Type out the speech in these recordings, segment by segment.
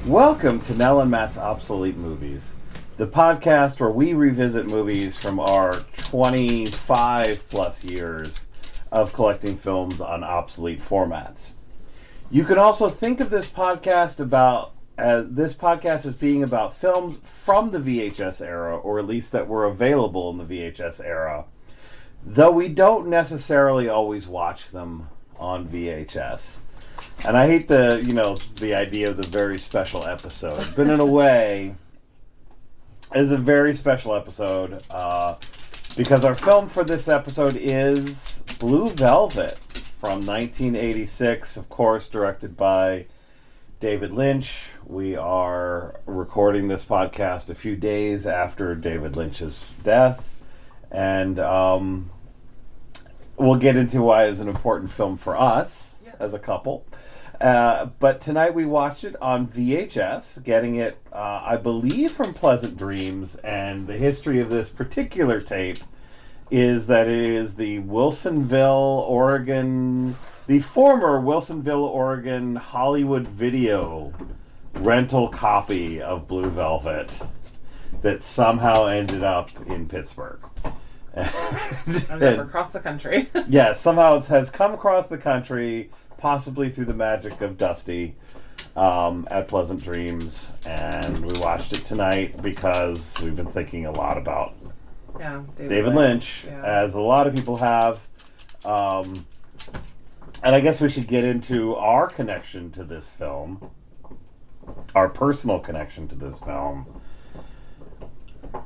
Welcome to Nell and Matt's Obsolete Movies, the podcast where we revisit movies from our 25 plus years of collecting films on obsolete formats. You can also think of this podcast as being about films from the VHS era, or at least that were available in the VHS era, though we don't necessarily always watch them on VHS. And I hate the idea of the very special episode, but in a way, it's a very special episode because our film for this episode is Blue Velvet from 1986, of course, directed by David Lynch. We are recording this podcast a few days after David Lynch's death, and we'll get into why it's an important film for us as a couple. But tonight we watched it on VHS, getting it, I believe, from Pleasant Dreams, and the history of this particular tape is that it is the former Wilsonville, Oregon Hollywood Video rental copy of Blue Velvet that somehow ended up in Pittsburgh. I've never crossed the country. Yes, somehow it has come across the country, possibly through the magic of Dusty at Pleasant Dreams, and we watched it tonight because we've been thinking a lot about David Lynch, as a lot of people have. And I guess we should get into our connection to this film, our personal connection to this film.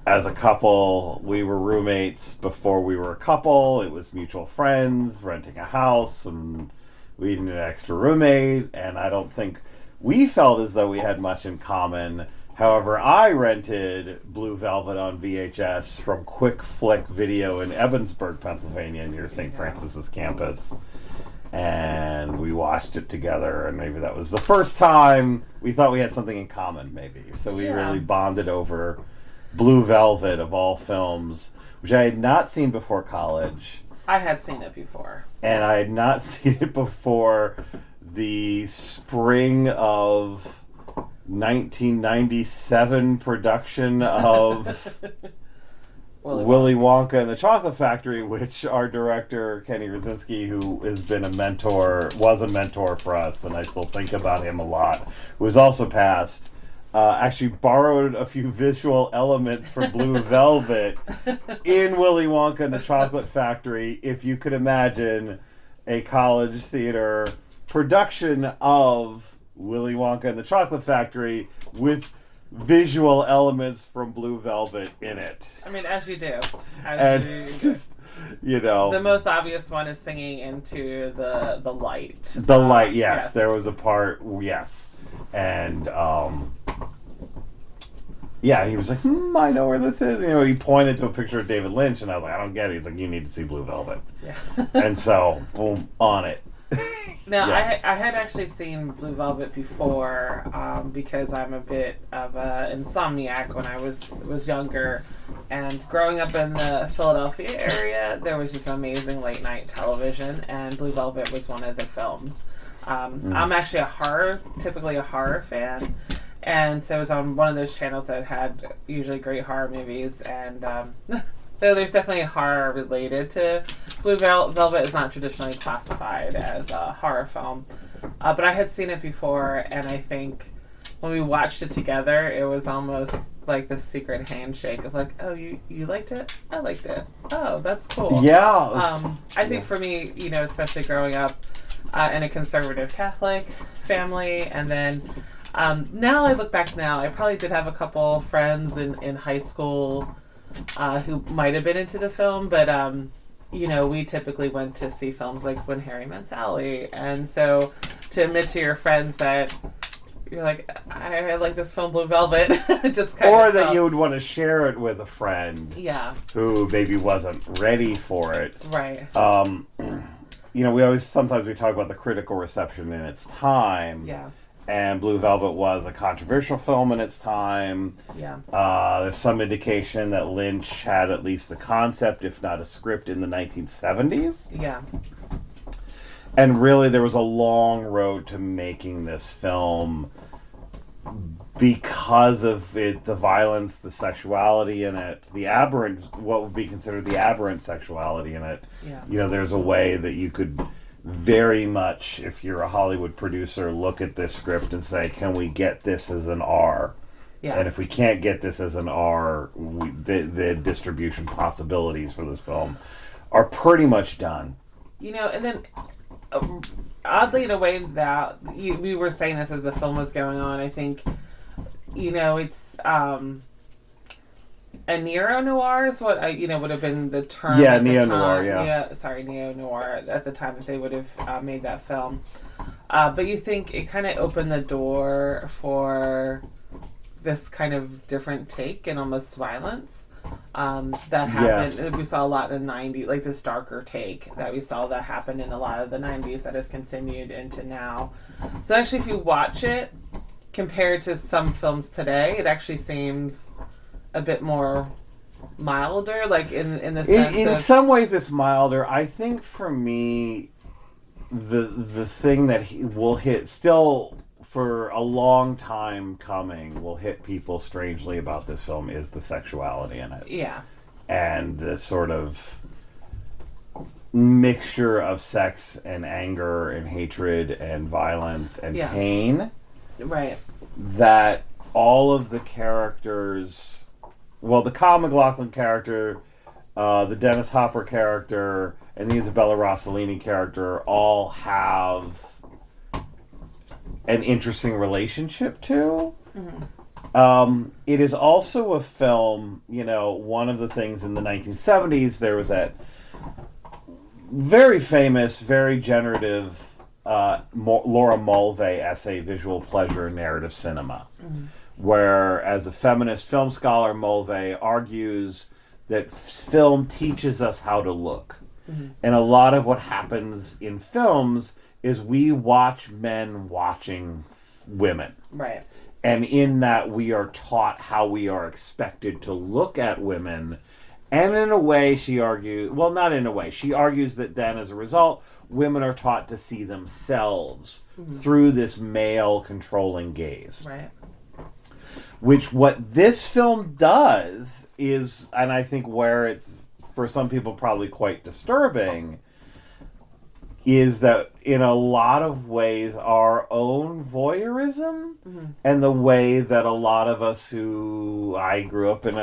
As a couple, we were roommates before we were a couple. It was mutual friends, renting a house, and we needed an extra roommate, and I don't think we felt as though we had much in common. However, I rented Blue Velvet on VHS from Quick Flick Video in Ebensburg, Pennsylvania, near St. Francis's campus, and we watched it together, and maybe that was the first time we thought we had something in common, maybe. So we really bonded over Blue Velvet, of all films, which I had not seen before college. I had seen it before. And I had not seen it before the spring of 1997 production of Willy Wonka and the Chocolate Factory, which our director, Kenny Rosinski, who has been was a mentor for us, and I still think about him a lot, who has also passed, actually borrowed a few visual elements from Blue Velvet in Willy Wonka and the Chocolate Factory. If you could imagine a college theater production of Willy Wonka and the Chocolate Factory with visual elements from Blue Velvet in it. I mean, as you do. The most obvious one is singing into the light. The light, yes. There was a part, yes. And, he was like, I know where this is. He pointed to a picture of David Lynch, and I was like, I don't get it. He's like, you need to see Blue Velvet. Yeah. And so, boom, on it. Now, I had actually seen Blue Velvet before because I'm a bit of an insomniac when I was younger. And growing up in the Philadelphia area, there was just amazing late-night television, and Blue Velvet was one of the films. I'm actually typically a horror fan, and so it was on one of those channels that had usually great horror movies, and though there's definitely horror related to Blue Velvet, is not traditionally classified as a horror film, but I had seen it before, and I think when we watched it together, it was almost like this secret handshake of like, oh, you liked it? I liked it. Oh, that's cool. Yeah. I think for me, especially growing up in a conservative Catholic family, and then now I look back now, I probably did have a couple friends in high school who might have been into the film, but we typically went to see films like When Harry Met Sally, and so to admit to your friends that you're like, I like this film Blue Velvet, just kind or of that you would want to share it with a friend, who maybe wasn't ready for it, right? Sometimes we talk about the critical reception in its time. Yeah. And Blue Velvet was a controversial film in its time. Yeah. There's some indication that Lynch had at least the concept, if not a script, in the 1970s. Yeah. And really, there was a long road to making this film because of it, the violence, the sexuality in it, the aberrant, what would be considered the aberrant sexuality in it. Yeah. You know, there's a way that you could very much, if you're a Hollywood producer, look at this script and say, can we get this as an R? Yeah. And if we can't get this as an R, the distribution possibilities for this film are pretty much done. You know, and then oddly, in a way that we were saying this as the film was going on, I think, you know, it's a neo-noir is what would have been the term. Yeah, at the neo-noir, time. Neo-noir at the time that they would have made that film. But you think it kind of opened the door for this kind of different take and almost violence that happened. Yes. We saw a lot in the 90s, like this darker take that we saw that happened in a lot of the 90s that has continued into now. So actually, if you watch it, compared to some films today, it actually seems a bit more milder, like in the sense in some ways it's milder. I think for me, the thing that will hit still for a long time coming will hit people strangely about this film is the sexuality in it. Yeah. And the sort of mixture of sex and anger and hatred and violence and pain. Right. That all of the characters, well, the Kyle MacLachlan character, the Dennis Hopper character, and the Isabella Rossellini character all have an interesting relationship to. Mm-hmm. It is also a film, you know, one of the things in the 1970s, there was that very famous, very generative Laura Mulvey essay, Visual Pleasure in Narrative Cinema, where, as a feminist film scholar, Mulvey argues that film teaches us how to look. Mm-hmm. And a lot of what happens in films is we watch men watching women. Right. And in that, we are taught how we are expected to look at women. And in a way, she argues, well, not in a way, she argues that then, as a result, women are taught to see themselves through this male controlling gaze. Right. Which what this film does is, and I think where it's, for some people, probably quite disturbing, is that in a lot of ways our own voyeurism and the way that a lot of us who, I grew up in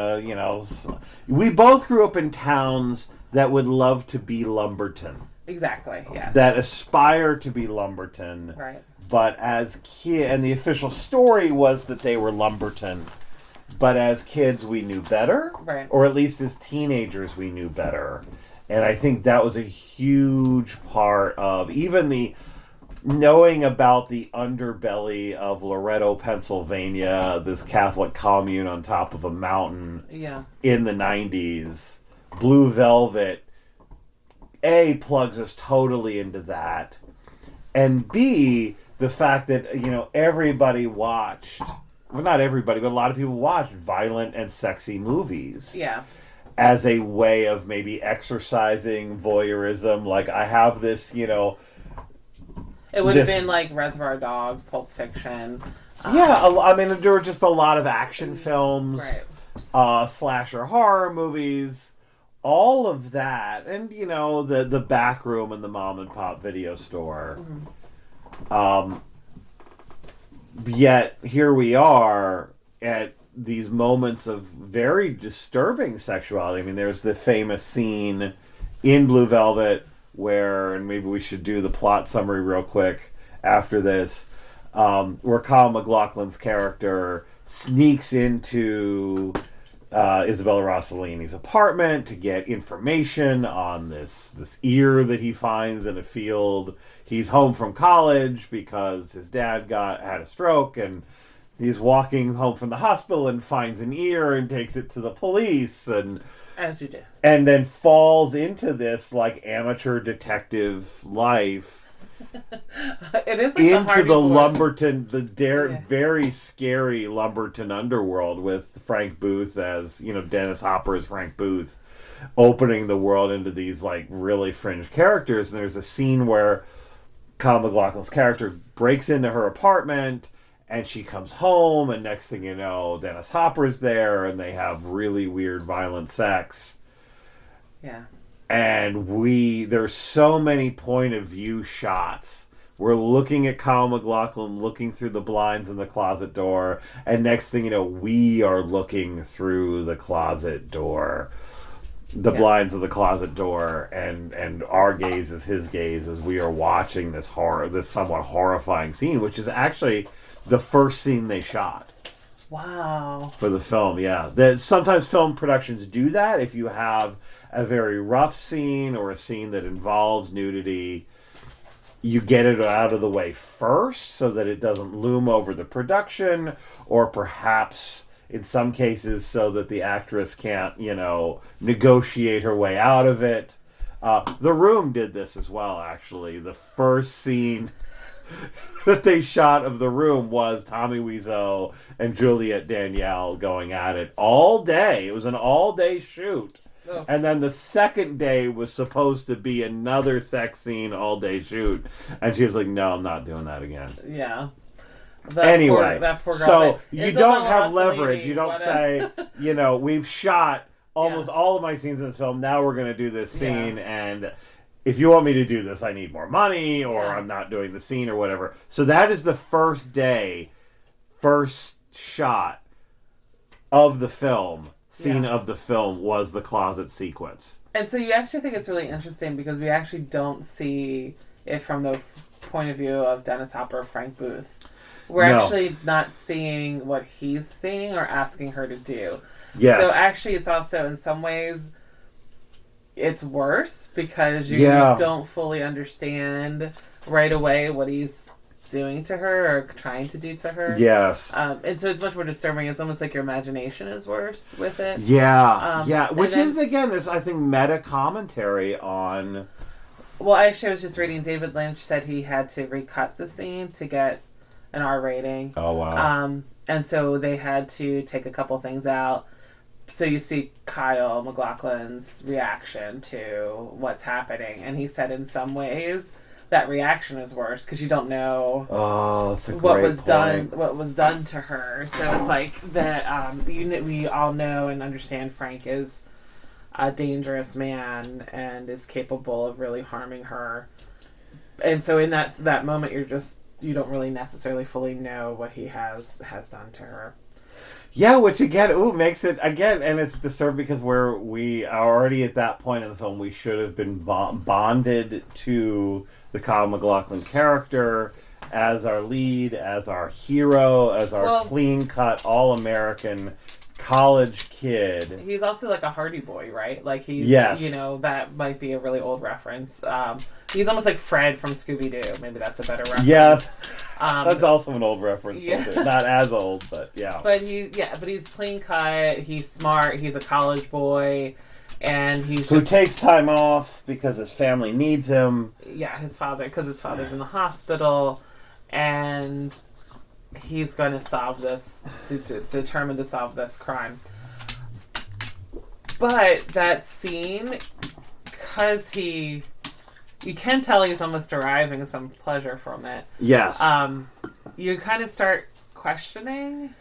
we both grew up in towns that would love to be Lumberton. Exactly, yes. That aspire to be Lumberton. Right. But as and the official story was that they were Lumberton. But as kids, we knew better. Right. Or at least as teenagers, we knew better. And I think that was a huge part of even the knowing about the underbelly of Loretto, Pennsylvania, this Catholic commune on top of a mountain in the 90s. Blue Velvet, A, plugs us totally into that. And B, the fact that, you know, everybody watched, well, not everybody, but a lot of people watched violent and sexy movies. Yeah. As a way of maybe exercising voyeurism. Like, I have this, you know... It would have been like Reservoir Dogs, Pulp Fiction. I mean, there were just a lot of action films, slasher horror movies, all of that. And, you know, the back room in the mom and pop video store. Yet, here we are at these moments of very disturbing sexuality. I mean, there's the famous scene in Blue Velvet where, and maybe we should do the plot summary real quick after this, where Kyle MacLachlan's character sneaks into Isabella Rossellini's apartment to get information on this ear that he finds in a field. He's home from college because his dad had a stroke, and he's walking home from the hospital and finds an ear and takes it to the police, and as you do, and then falls into this like amateur detective life. It is like into the Lumberton, very scary Lumberton underworld with Frank Booth as, you know, Dennis Hopper as Frank Booth, opening the world into these like really fringe characters. And there's a scene where Kyle MacLachlan's character breaks into her apartment And she comes home, and next thing you know, Dennis Hopper's there, and they have really weird, violent sex. Yeah. And there's so many point of view shots. We're looking at Kyle MacLachlan looking through the blinds in the closet door, and next thing you know, we are looking through the closet door. The blinds of the closet door, and our gaze is his gaze as we are watching this somewhat horrifying scene, which is actually the first scene they shot. Wow. For the film, yeah. Sometimes film productions do that. If you have a very rough scene or a scene that involves nudity, you get it out of the way first so that it doesn't loom over the production, or perhaps in some cases so that the actress can't, negotiate her way out of it. The Room did this as well, actually. The first scene that they shot of The Room was Tommy Wiseau and Juliette Danielle going at it all day. It was an all-day shoot. Oh. And then the second day was supposed to be another sex scene all-day shoot. And she was like, no, I'm not doing that again. Yeah. Anyway, that poor girl, so you don't have leverage. You don't say, we've shot almost all of my scenes in this film. Now we're going to do this scene, and if you want me to do this, I need more money, or I'm not doing the scene, or whatever. So that is the first shot of the film. Scene of the film was the closet sequence. And so you actually think it's really interesting because we actually don't see it from the point of view of Dennis Hopper or Frank Booth. We're actually not seeing what he's seeing or asking her to do. Yes. So actually it's also, in some ways, it's worse because you don't fully understand right away what he's doing to her or trying to do to her. Yes. And so it's much more disturbing. It's almost like your imagination is worse with it. Yeah. Which is, again, this, I think, meta commentary on... Well, actually, I was just reading David Lynch said he had to recut the scene to get an R rating. Oh, wow. And so they had to take a couple things out. So you see Kyle MacLachlan's reaction to what's happening. And he said in some ways that reaction is worse because you don't know what was done to her. So it's like that we all know and understand Frank is a dangerous man and is capable of really harming her. And so in that moment you don't really necessarily fully know what he has done to her. Yeah, which again, makes it, again, and it's disturbing because we are already at that point in the film, we should have been bonded to the Kyle MacLachlan character as our lead, as our hero, as our clean-cut, all-American college kid. He's also like a Hardy Boy, right? Like he's, that might be a really old reference. He's almost like Fred from Scooby-Doo. Maybe that's a better reference. Yes. That's also an old reference. Yeah. Not as old, but yeah. But he's clean cut, he's smart, he's a college boy, and who takes time off because his family needs him. Yeah, his father's in the hospital, and he's going to solve this, determined to solve this crime. But that scene, because you can tell he's almost deriving some pleasure from it. Yes. You kind of start questioning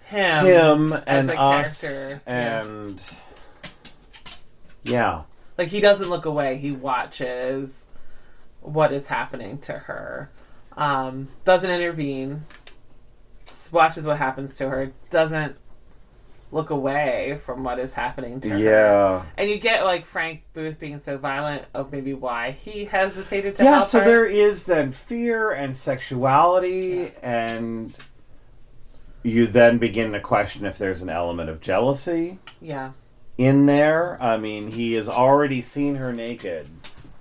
him and as a us character. And like he doesn't look away. He watches what is happening to her. Doesn't intervene. Watches what happens to her. Doesn't look away from what is happening to her. Yeah. And you get like Frank Booth being so violent of maybe why he hesitated to help her. Yeah, so there is then fear and sexuality, and you then begin to question if there's an element of jealousy. Yeah. In there. I mean, he has already seen her naked.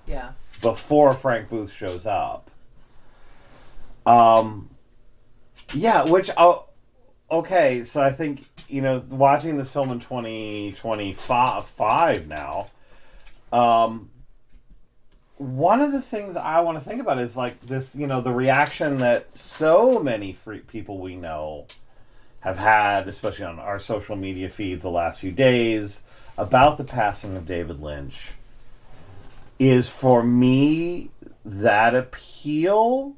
Yeah. Before Frank Booth shows up. Okay, so I think, watching this film in 2025 now, one of the things I want to think about is like this, the reaction that so many people we know have had, especially on our social media feeds the last few days, about the passing of David Lynch, is for me that appeal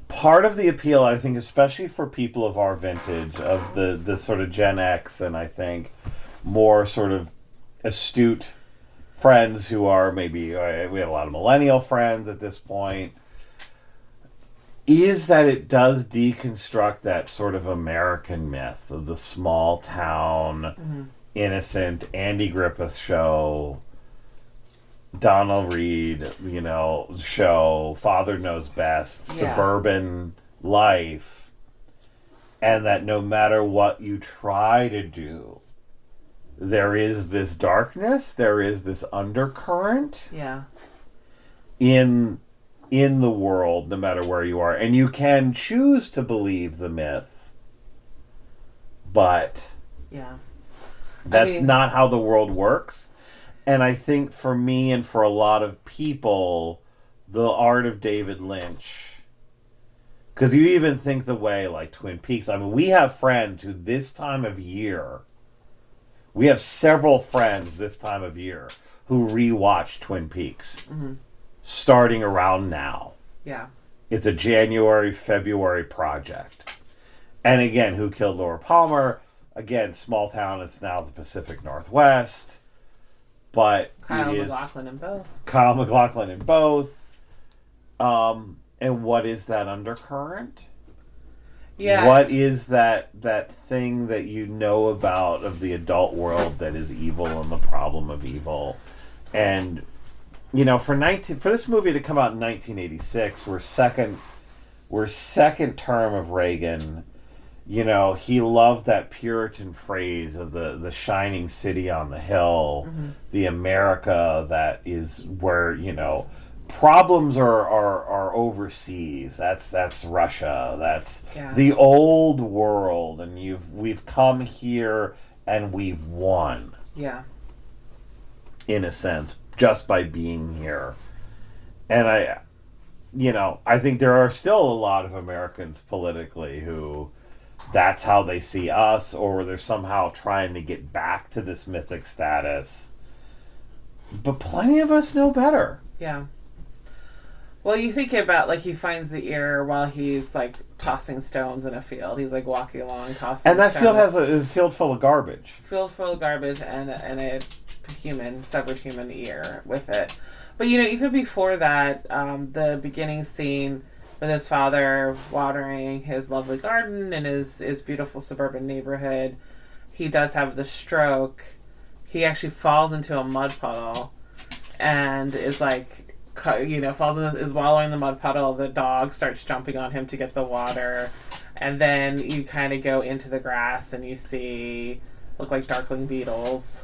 part of the appeal, I think, especially for people of our vintage, of the sort of Gen X, and I think more sort of astute friends who are maybe, we have a lot of millennial friends at this point, is that it does deconstruct that sort of American myth of the small town, innocent Andy Griffith show, Donald Reed, show, Father Knows Best, suburban life, and that no matter what you try to do, there is this darkness, there is this undercurrent in the world, no matter where you are. And you can choose to believe the myth, but that's not how the world works. And I think for me and for a lot of people, the art of David Lynch, because you even think the way like Twin Peaks, I mean, we have friends who this time of year, we have several friends this time of year who rewatch Twin Peaks starting around now. Yeah. It's a January, February project. And again, Who Killed Laura Palmer? Again, small town, it's now the Pacific Northwest. But Kyle it is MacLachlan in both. Kyle MacLachlan in both. And what is that undercurrent? Yeah. What is that thing that you know about of the adult world that is evil and the problem of evil? And for this movie to come out in 1986, we're second term of Reagan. He loved that Puritan phrase of the shining city on the hill, the America that is where, problems are overseas. That's Russia. That's the old world, and we've come here and we've won. Yeah. In a sense, just by being here. And I think there are still a lot of Americans politically who that's how they see us, or they're somehow trying to get back to this mythic status. But plenty of us know better. Yeah. Well, you think about, he finds the ear while he's, tossing stones in a field. He's, walking along, tossing stones. And that field has a field full of garbage. Field full of garbage and a severed human ear with it. But, even before that, the beginning scene with his father watering his lovely garden in his beautiful suburban neighborhood, he does have the stroke. He actually falls into a mud puddle and is is wallowing in the mud puddle. The dog starts jumping on him to get the water, and then you kind of go into the grass and you see look like darkling beetles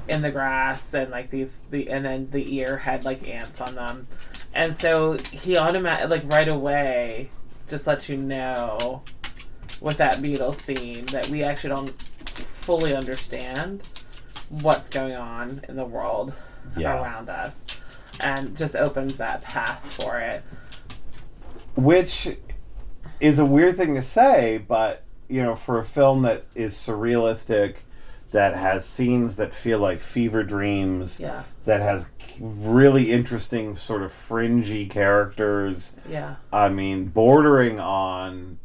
in the grass, and and then the ear had ants on them, and so he automatically right away just lets you know with that beetle scene that we actually don't fully understand what's going on in the world around us, and just opens that path for it. Which is a weird thing to say, but, for a film that is surrealistic, that has scenes that feel like fever dreams, that has really interesting sort of fringy characters. Yeah. I mean, bordering on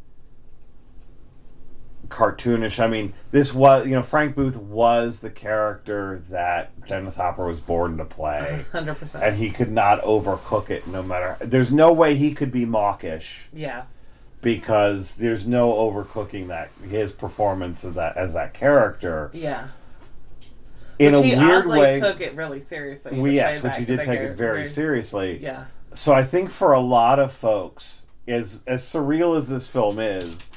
cartoonish. I mean, this was, Frank Booth was the character that Dennis Hopper was born to play. 100%. And he could not overcook it there's no way he could be mawkish. Yeah. Because there's no overcooking his performance of that as that character. Yeah. In which a weird way, he took it really seriously. Which he did take it very seriously. Yeah. So I think for a lot of folks, as surreal as this film is,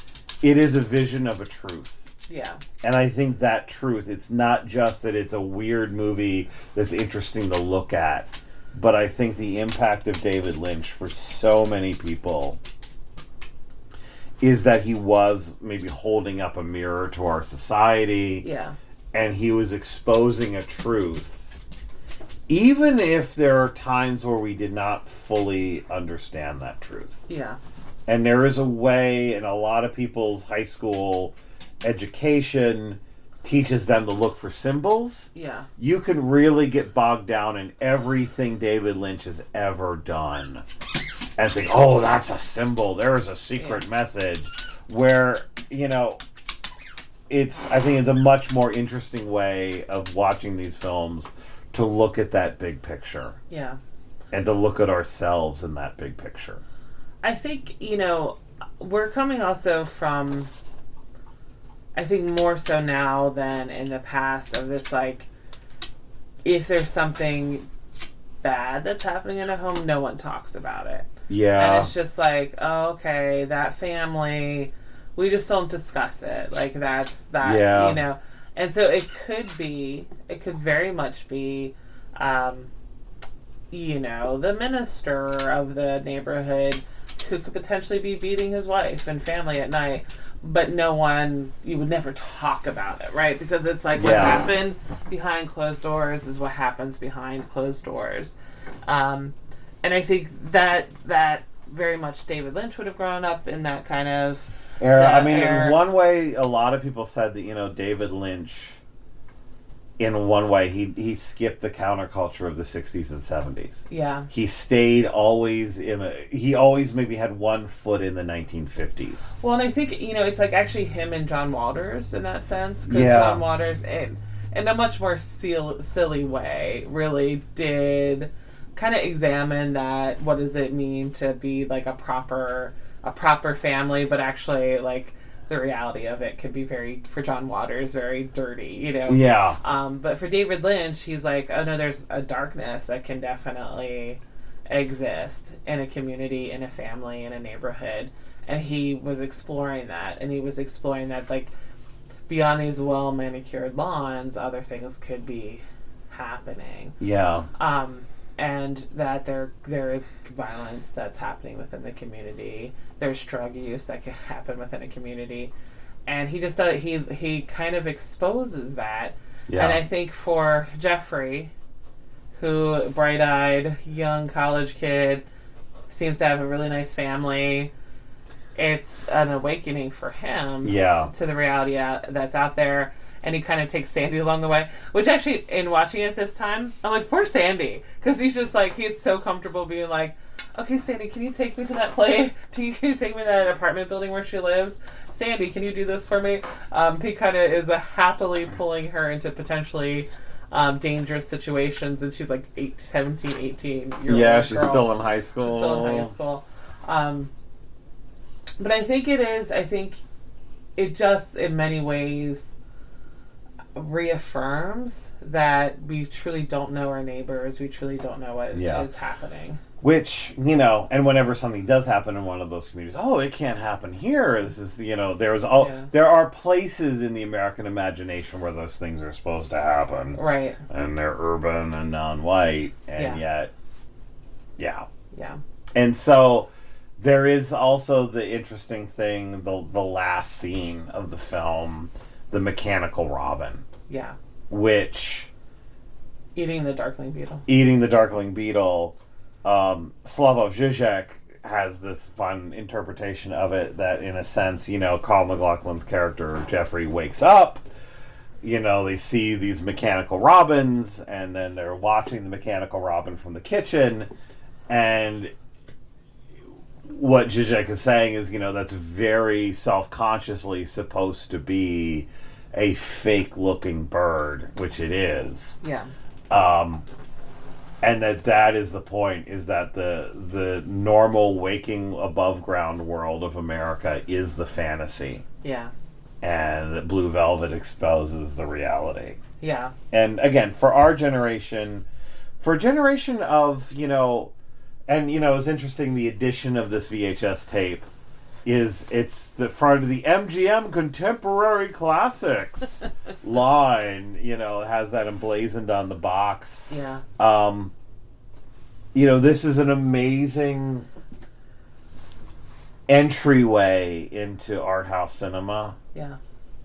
it is a vision of a truth. Yeah. And I think that truth, it's not just that it's a weird movie that's interesting to look at, but I think the impact of David Lynch for so many people is that he was maybe holding up a mirror to our society. Yeah. And he was exposing a truth, even if there are times where we did not fully understand that truth. Yeah. And there is a way, and a lot of people's high school education teaches them to look for symbols. Yeah. You can really get bogged down in everything David Lynch has ever done. and think, oh, that's a symbol. There's a secret message. Where, you know, I think it's a much more interesting way of watching these films to look at that big picture. Yeah. And to look at ourselves in that big picture. I think, you know, we're coming also from, I think more so now than in the past, of this, like, if there's something bad that's happening in a home, no one talks about it. Yeah. And it's just like, oh, okay, that family, we just don't discuss it. Like, that's that, you know. And so it could very much be, you know, the minister of the neighborhood who could potentially be beating his wife and family at night, but you would never talk about it, right? Because it's like what happened behind closed doors is what happens behind closed doors. And I think that very much David Lynch would have grown up in that kind of era. I mean, in one way, a lot of people said that, you know, David Lynch, in one way, he skipped the counterculture of the 60s and 70s. Yeah. He stayed always he always maybe had one foot in the 1950s. Well, and I think, you know, it's like actually him and John Waters in that sense. Because John Waters, in a much more silly way, really did kind of examine that, what does it mean to be like a proper family, but actually, like, the reality of it could be for John Waters, very dirty, you know? Yeah. But for David Lynch, he's like, oh no, there's a darkness that can definitely exist in a community, in a family, in a neighborhood. And he was exploring that. And he was exploring that, like, beyond these well-manicured lawns, other things could be happening. Yeah. And that there is violence that's happening within the community. There's drug use that can happen within a community. And he just he kind of exposes that. Yeah. And I think for Jeffrey, who bright-eyed young college kid, seems to have a really nice family, it's an awakening for him to the reality that's out there. And he kind of takes Sandy along the way, which actually, in watching it this time, I'm like, poor Sandy. Because he's just like, he's so comfortable being like, okay, Sandy, can you take me to that play? Can you take me to that apartment building where she lives? Sandy, can you do this for me? He kind of is happily pulling her into potentially dangerous situations. And she's like 17, 18 year old. Yeah, she's still in high school. She's still in high school. But I think it just, in many ways, reaffirms that we truly don't know our neighbors. We truly don't know what is happening. Which, you know, and whenever something does happen in one of those communities, oh, it can't happen here. This is, you know, there are places in the American imagination where those things are supposed to happen. Right. And they're urban and non-white, and yet, And so there is also the interesting thing, the last scene of the film, the mechanical robin. Yeah. Which... Eating the darkling beetle. Slavoj Žižek has this fun interpretation of it that, in a sense, you know, Carl McLaughlin's character, Jeffrey, wakes up. You know, they see these mechanical robins, and then they're watching the mechanical robin from the kitchen, and what Žižek is saying is, you know, that's very self-consciously supposed to be a fake-looking bird, which it is. Yeah. And that is the point, is that the normal waking above-ground world of America is the fantasy. Yeah. And that Blue Velvet exposes the reality. Yeah. And again, for our generation, for a generation of, you know, and, you know, it's interesting, the addition of this VHS tape it's the front of the MGM Contemporary Classics line, you know, has that emblazoned on the box. Yeah. You know, this is an amazing entryway into art house cinema. Yeah.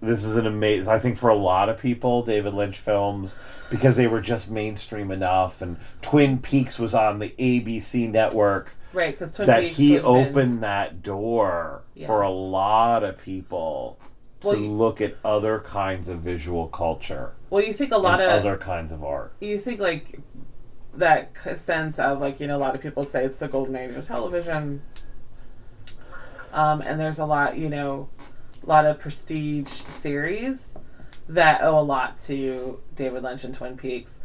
This is an amazing, I think for a lot of people, David Lynch films, because they were just mainstream enough, and Twin Peaks was on the ABC network. Right, because Twin that Peaks he opened that door for a lot of people to look at other kinds of visual culture. Well, you think a lot of other kinds of art. You think, like, sense of, like, a lot of people say it's the golden age of television. And there's a lot of prestige series that owe a lot to David Lynch and Twin Peaks.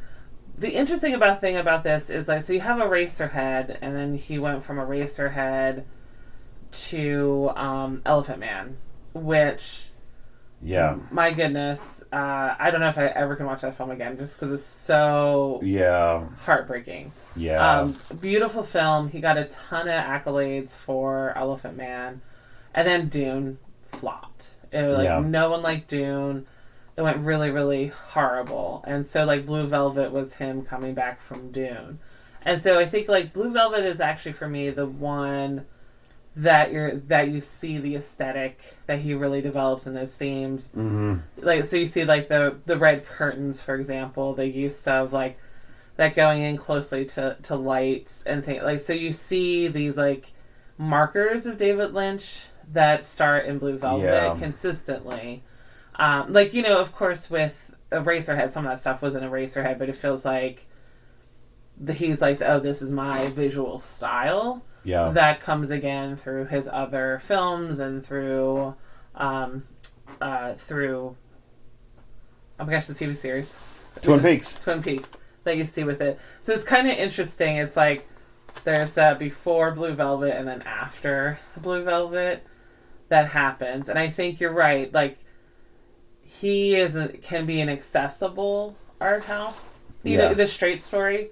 The interesting thing about this is, like, so you have Eraserhead, and then he went from Eraserhead to Elephant Man, which, my goodness, I don't know if I ever can watch that film again, just because it's so heartbreaking. Beautiful film. He got a ton of accolades for Elephant Man, and then Dune flopped. It was no one liked Dune. It went really, really horrible. And so, like, Blue Velvet was him coming back from Dune. And so I think, like, Blue Velvet is actually, for me, the one that you see the aesthetic that he really develops in those themes. Mm-hmm. Like, so you see, like, the red curtains, for example, the use of, like, that going in closely to lights and things. Like, so you see these, like, markers of David Lynch that start in Blue Velvet consistently. Like, of course, with Eraserhead, some of that stuff was in Eraserhead, but it feels like he's like, oh, this is my visual style. Yeah. That comes again through his other films and through, oh my gosh, the TV series. Twin Peaks, that you see with it. So it's kind of interesting. It's like, there's that before Blue Velvet and then after Blue Velvet that happens. And I think you're right. Like, he can be an accessible art house. The Straight Story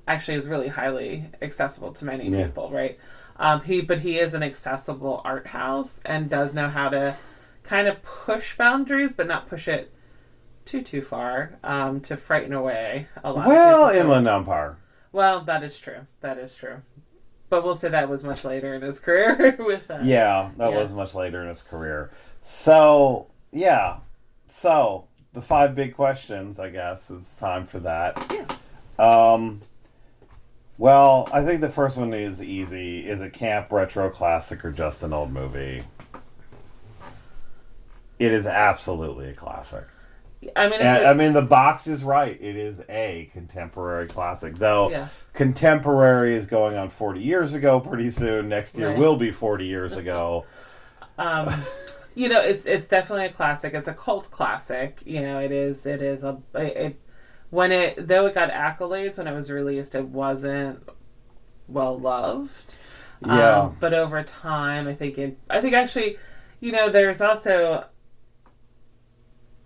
actually is really highly accessible to many people, right? But he is an accessible art house and does know how to kind of push boundaries, but not push it too far to frighten away a lot of people. Well, Inland Empire. Well, that is true. But we'll say that was much later in his career. That was much later in his career. So, So, the 5 big questions, I guess, it's time for that. Yeah. Well, I think the first one is easy. Is it camp, retro, classic, or just an old movie? It is absolutely a classic. I mean, the box is right. It is a contemporary classic. Though, contemporary is going on 40 years ago pretty soon. Next year will be 40 years ago. It's definitely a classic. It's a cult classic. Though it got accolades when it was released, it wasn't well loved. Yeah. But over time, I think actually, there's also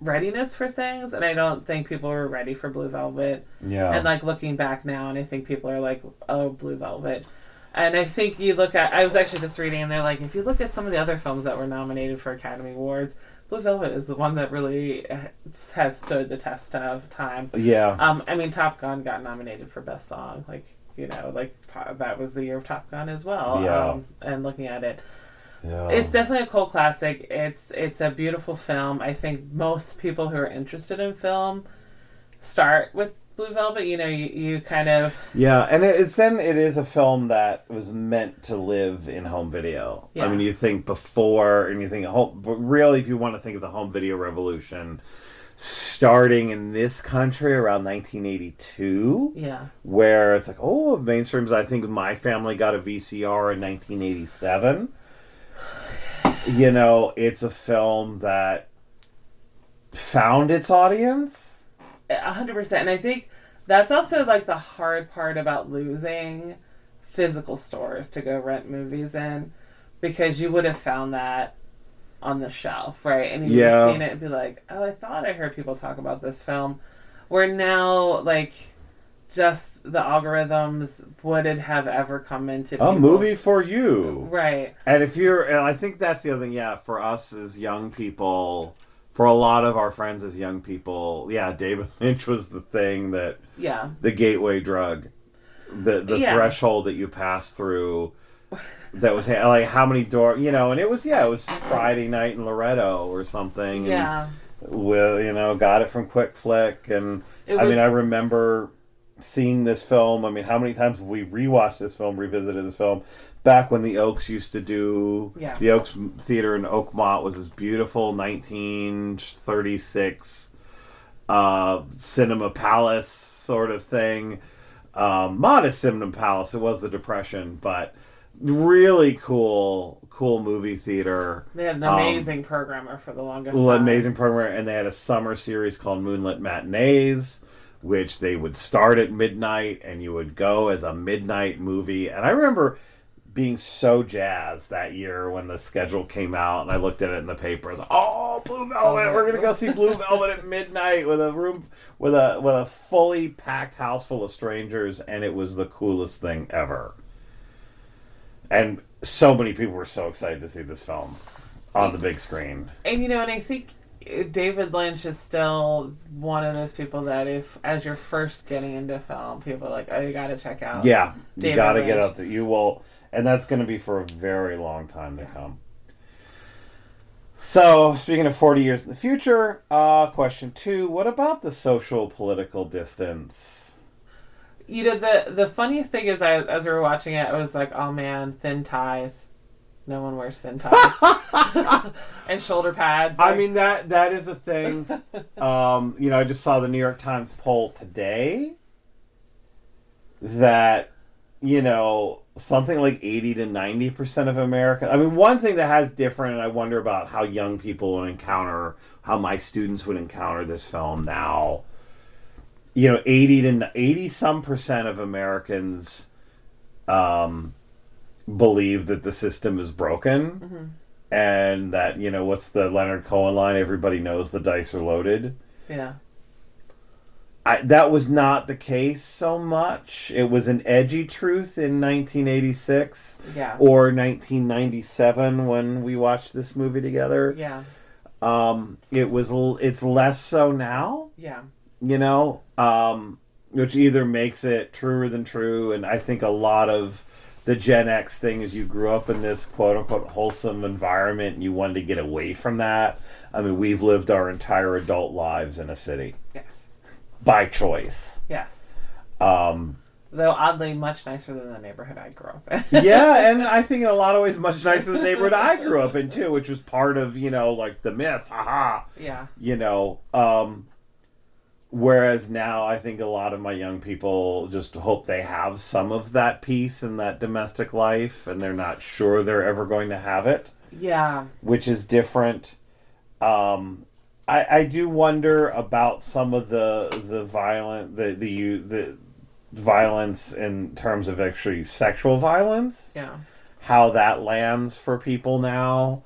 readiness for things, and I don't think people were ready for Blue Velvet. Yeah. And, like, looking back now, and I think people are like, oh, Blue Velvet. And I think I was actually just reading, and they're like, if you look at some of the other films that were nominated for Academy Awards, Blue Velvet is the one that really has stood the test of time. Yeah. I mean, Top Gun got nominated for Best Song. That was the year of Top Gun as well. Yeah. And looking at it. Yeah. It's definitely a cult classic. It's a beautiful film. I think most people who are interested in film start with Blue Velvet. You kind of... Yeah, and it is a film that was meant to live in home video. Yeah. I mean, you think before, and you think but really, if you want to think of the home video revolution, starting in this country around 1982. Yeah. Where it's like, mainstreams. I think my family got a VCR in 1987. It's a film that found its audience. 100%. And I think that's also, like, the hard part about losing physical stores to go rent movies in, because you would have found that on the shelf, right? And you would have seen it and be like, oh, I thought I heard people talk about this film. Where now, like, just the algorithms wouldn't have ever come into a movie for you. Right. And I think that's the other thing, for us as young people... For a lot of our friends as young people, David Lynch was the thing that... Yeah. The gateway drug. The threshold that you pass through. That was, like, how many doors... and it was Friday night in Loretto or something. Yeah. And, got it from Quick Flick. And, I remember seeing this film. I mean, how many times have we rewatched this film, revisited this film? Back when the Oaks used to do... Yeah. The Oaks Theater in Oakmont was this beautiful 1936 cinema palace sort of thing. Modest Cinema Palace. It was the Depression, but really cool movie theater. They had an amazing programmer for the longest time. Amazing programmer, and they had a summer series called Moonlit Matinees, which they would start at midnight, and you would go as a midnight movie. And I remember being so jazzed that year when the schedule came out, and I looked at it in the paper. I was like, "Oh, Blue Velvet! We're gonna go see Blue Velvet at midnight with a room with a fully packed house full of strangers," and it was the coolest thing ever. And so many people were so excited to see this film on the big screen. And and I think David Lynch is still one of those people that as you're first getting into film, people are like, "Oh, you got to check out." Yeah, David you got to Lynch. get out there. You will. And that's going to be for a very long time to come. So, speaking of 40 years in the future, question 2, what about the social political distance? The funny thing is, as we were watching it, I was like, oh man, thin ties. No one wears thin ties. And shoulder pads. I mean, that is a thing. I just saw the New York Times poll today that, something like 80 to 90% of Americans. I mean, one thing that has different, and I wonder about how young people would encounter, how my students would encounter this film now. 80 some percent of Americans believe that the system is broken, and that what's the Leonard Cohen line? Everybody knows the dice are loaded. Yeah. That was not the case so much. It was an edgy truth in 1986 or 1997 when we watched this movie together. Yeah. It's less so now. Yeah. Which either makes it truer than true, and I think a lot of the Gen X thing is you grew up in this quote-unquote wholesome environment and you wanted to get away from that. I mean, we've lived our entire adult lives in a city. Yes. By choice. Yes. Though oddly much nicer than the neighborhood I grew up in. Yeah, and I think in a lot of ways much nicer than the neighborhood I grew up in too, which was part of, like the myth. Haha. Yeah. Whereas now I think a lot of my young people just hope they have some of that peace and that domestic life, and they're not sure they're ever going to have it. Yeah. Which is different. I do wonder about some of the violence in terms of actually sexual violence. Yeah. How that lands for people now,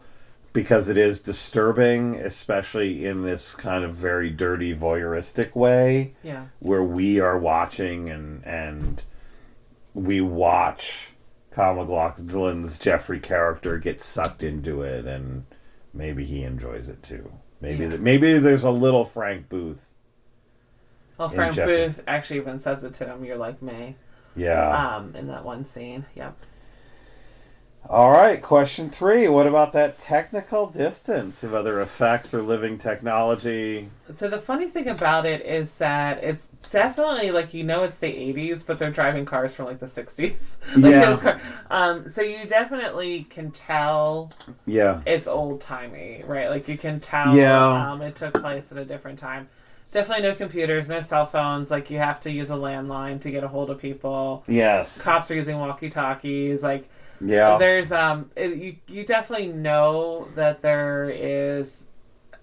because it is disturbing, especially in this kind of very dirty voyeuristic way. Yeah. Where we are watching and we watch Kyle MacLachlan's Jeffrey character get sucked into it, and maybe he enjoys it too. Maybe there's a little Frank Booth. Well, Frank Booth actually even says it to him, "You're like me." Yeah. In that one scene. Yep. All right, question 3. What about that technical distance of other effects or living technology? So the funny thing about it is that it's definitely it's the 80s, but they're driving cars from the 60s. So you definitely can tell. Yeah. It's old timey, right? You can tell. Yeah. It took place at a different time. Definitely no computers, no cell phones. You have to use a landline to get a hold of people. Yes. Cops are using walkie-talkies. Yeah. There's you definitely know that there is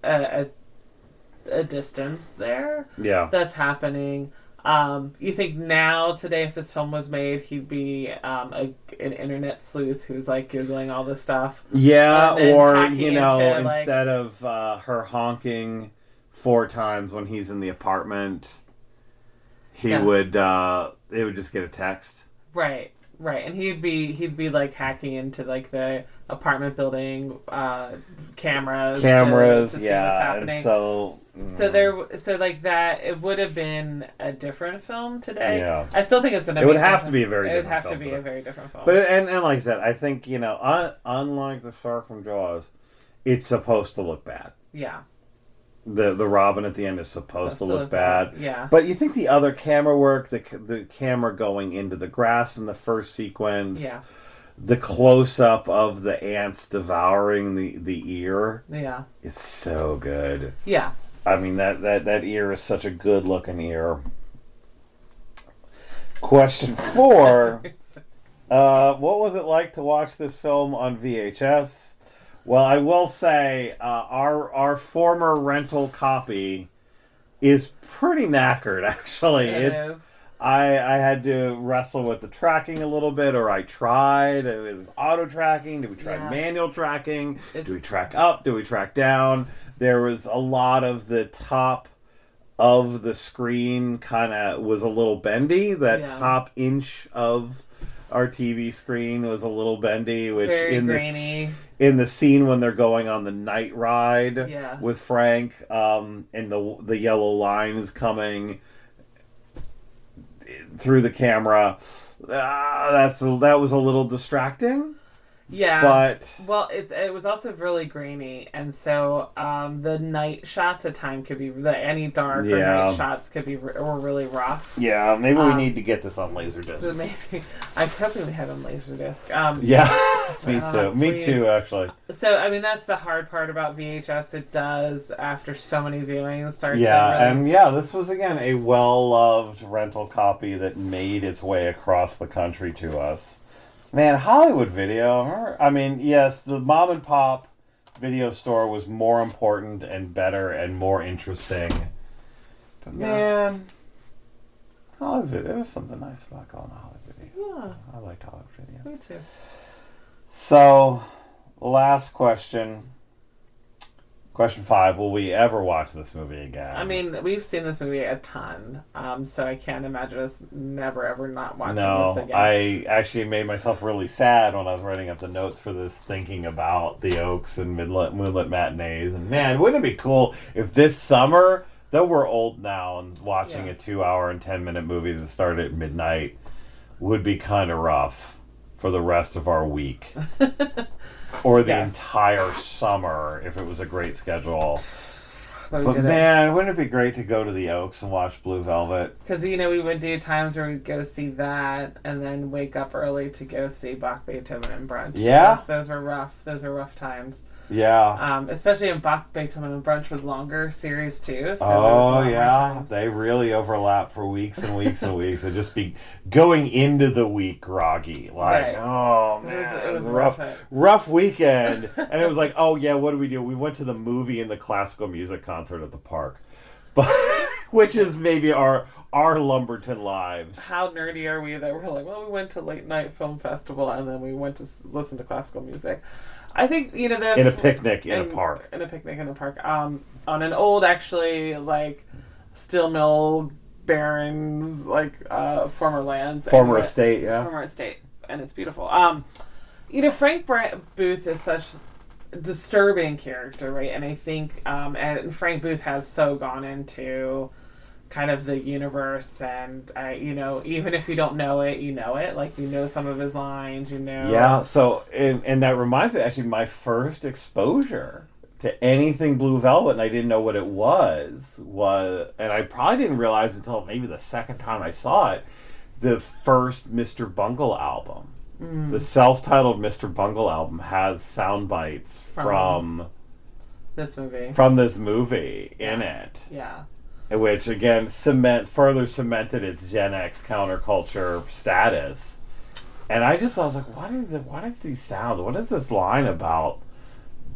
a distance there. Yeah. That's happening. You think now today, if this film was made, he'd be an internet sleuth who's Googling all this stuff. Yeah, or into, instead of her honking 4 times when he's in the apartment, he would they would just get a text. Right. Right, and he'd be hacking into the apartment building cameras to see what's happening. And so that it would have been a different film today. Yeah. I still think it's an. It would have to be a very. It would different have film to be a very different film. But and like I said, I think unlike the shark from Jaws, it's supposed to look bad. Yeah. The Robin at the end is supposed to look bad. Yeah. But you think the other camera work, the camera going into the grass in the first sequence, the close up of the ants devouring the ear, is so good. Yeah. I mean that ear is such a good looking ear. Question 4. What was it like to watch this film on VHS? Well, I will say our former rental copy is pretty knackered, actually. It is. I had to wrestle with the tracking a little bit, or I tried. It was auto tracking. Do we try manual tracking? Do we track up? Do we track down? There was a lot of the top of the screen kind of was a little bendy. That top inch of our TV screen was a little bendy, which very grainy. In the scene when they're going on the night ride with Frank, and the yellow line is coming through the camera, that was a little distracting. Yeah, but it was also really grainy, and so the night shots at time could be any dark or night shots could be were really rough. Yeah, maybe we need to get this on Laserdisc. So maybe I was hoping we had on Laserdisc. Me too, actually. So I mean, that's the hard part about VHS. It does, after so many viewings, start to this was again a well-loved rental copy that made its way across the country to us. Man, Hollywood Video. I mean, yes, the mom and pop video store was more important and better and more interesting. But man, Hollywood Video, there was something nice about going to Hollywood Video. Yeah. I liked Hollywood Video. Me too. So, last question. Question 5, will we ever watch this movie again? I mean, we've seen this movie a ton, so I can't imagine us never ever not watching this again. I actually made myself really sad when I was writing up the notes for this, thinking about the Oaks and Moonlit Matinees. And man, wouldn't it be cool if this summer, though we're old now and watching a 2-hour and 10-minute movie that started at midnight would be kind of rough for the rest of our week. Or the entire summer, if it was a great schedule. But man, wouldn't it be great to go to the Oaks and watch Blue Velvet? Because, we would do times where we'd go see that and then wake up early to go see Bach, Beethoven, and Brunch. Yeah? Those were rough. Those were rough times. Yeah. Especially in Bach, Beethoven, and Brunch was longer series, too. So they really overlap for weeks and weeks and weeks. It'd just be going into the week groggy. Oh, man. It was a rough weekend. And it was like, oh, yeah, what did we do? We went to the movie and the classical music concert at the park. But which is maybe our Lumberton lives. How nerdy are we that we're like, well, we went to late night film festival and then we went to listen to classical music. I think, in a picnic in a park. In a picnic in a park. On an old, actually, steel mill barons, former lands. Former estate, yeah. Former estate. And it's beautiful. Frank Booth is such a disturbing character, right? And I think and Frank Booth has so gone into kind of the universe, and even if you don't know it, some of his lines, Yeah, so and that reminds me, actually, my first exposure to anything Blue Velvet, and I didn't know what it was, and I probably didn't realize until maybe the second time I saw it, the first Mr. Bungle album. The self-titled Mr. Bungle album has sound bites from this movie. From this movie in it. Yeah. Which again further cemented its Gen X counterculture status. And I was like, what is these sounds? What is this line about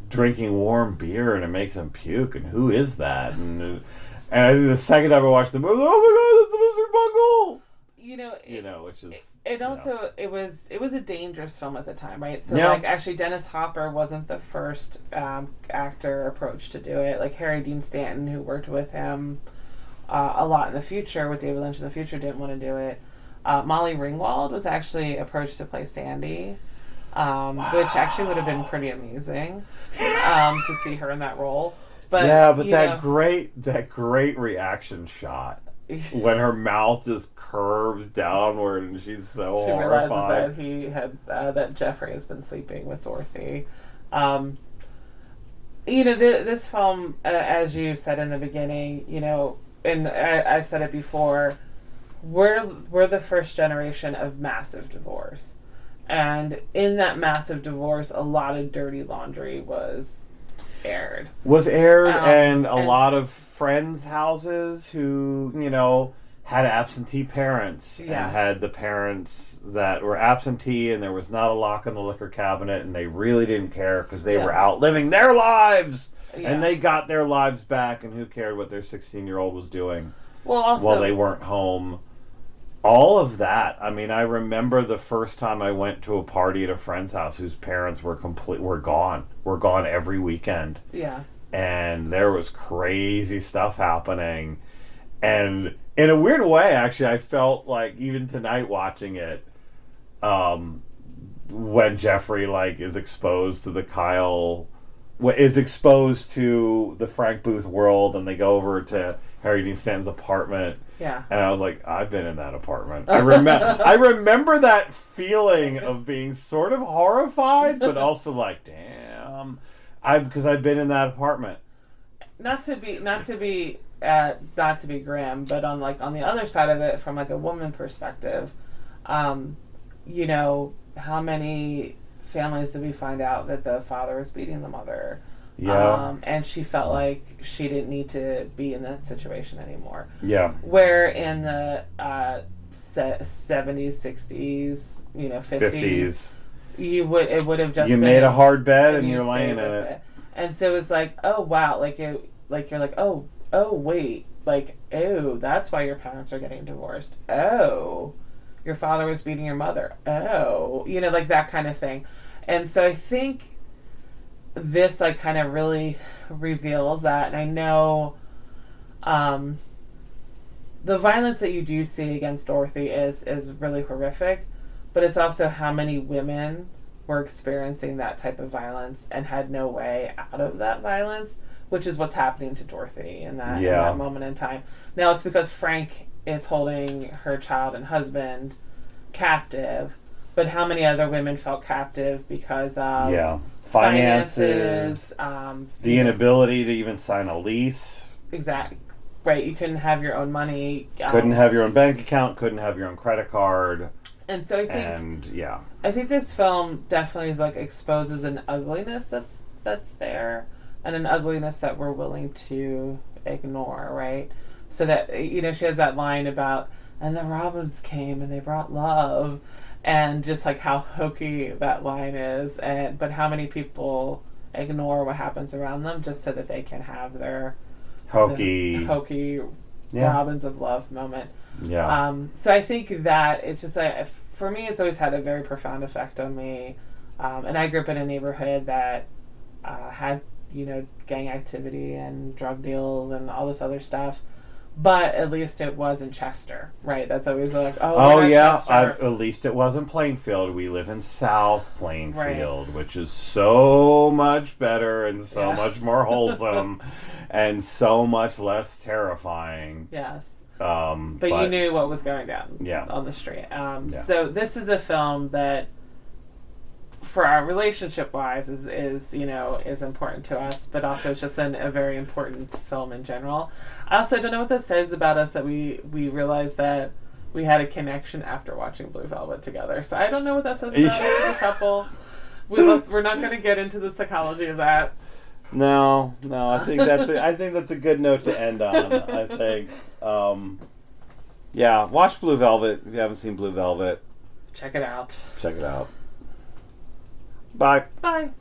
drinking warm beer and it makes him puke? And who is that? And I think the second time I watched the movie, oh my God, that's Mr. Bungle. Which is it was a dangerous film at the time, right? So actually Dennis Hopper wasn't the first actor approached to do it. Harry Dean Stanton, who worked with him a lot in the future with David Lynch in the future, didn't want to do it. Molly Ringwald was actually approached to play Sandy, which actually would have been pretty amazing to see her in that role. But that great reaction shot when her mouth just curves downward and she's so horrified. She realizes that Jeffrey has been sleeping with Dorothy. This film, as you said in the beginning, and I've said it before, we're the first generation of massive divorce. And in that massive divorce, a lot of dirty laundry was aired. And a lot of friends' houses who, had absentee parents and had the parents that were absentee, and there was not a lock on the liquor cabinet, and they really didn't care because they were out living their lives, and they got their lives back, and who cared what their 16-year-old was doing while they weren't home. All of that. I mean, I remember the first time I went to a party at a friend's house whose parents were gone every weekend. Yeah. And there was crazy stuff happening. And in a weird way, actually, I felt like even tonight watching it, when Jeffrey is exposed to the Frank Booth world, and they go over to Harry Dean Stanton's apartment. Yeah. And I was like, I've been in that apartment. I remember that feeling of being sort of horrified, but also like, damn, because I've been in that apartment. Not to be grim, but on the other side of it, from a woman perspective, how many families did we find out that the father was beating the mother? Yeah. And she felt like she didn't need to be in that situation anymore. Yeah. Where in the 70s, 60s, 50s, it would have just you been, made a hard bed and you're laying in it. And so it's like, oh wow, you're like, oh wait, oh, that's why your parents are getting divorced. Oh, your father was beating your mother. Oh, that kind of thing. And so I think this kind of really reveals that. And I know the violence that you do see against Dorothy is really horrific, but it's also how many women were experiencing that type of violence and had no way out of that violence, which is what's happening to Dorothy in that moment in time. Now it's because Frank is holding her child and husband captive, but how many other women felt captive because of finances, the inability to even sign a lease. Exactly. Right, you couldn't have your own money. Couldn't have your own bank account, couldn't have your own credit card. And so I think this film definitely exposes an ugliness that's there, and an ugliness that we're willing to ignore, right? So that, she has that line about, and the Robins came and they brought love, and just how hokey that line is, but how many people ignore what happens around them just so that they can have their hokey Robins of love moment. Yeah. So I think that it's just for me, it's always had a very profound effect on me. And I grew up in a neighborhood that had gang activity and drug deals and all this other stuff. But at least it wasn't Chester, right? That's always at least it wasn't Plainfield. We live in South Plainfield, which is so much better and so much more wholesome and so much less terrifying. Yes. But you knew what was going down on the street. So this is a film that, for our relationship wise, is important to us, but also it's just a very important film in general. I also don't know what that says about us, that we realized that we had a connection after watching Blue Velvet together. So I don't know what that says about us as a couple. We're not going to get into the psychology of that. No, I think that's a good note to end on. I think, watch Blue Velvet if you haven't seen Blue Velvet. Check it out. Bye. Bye.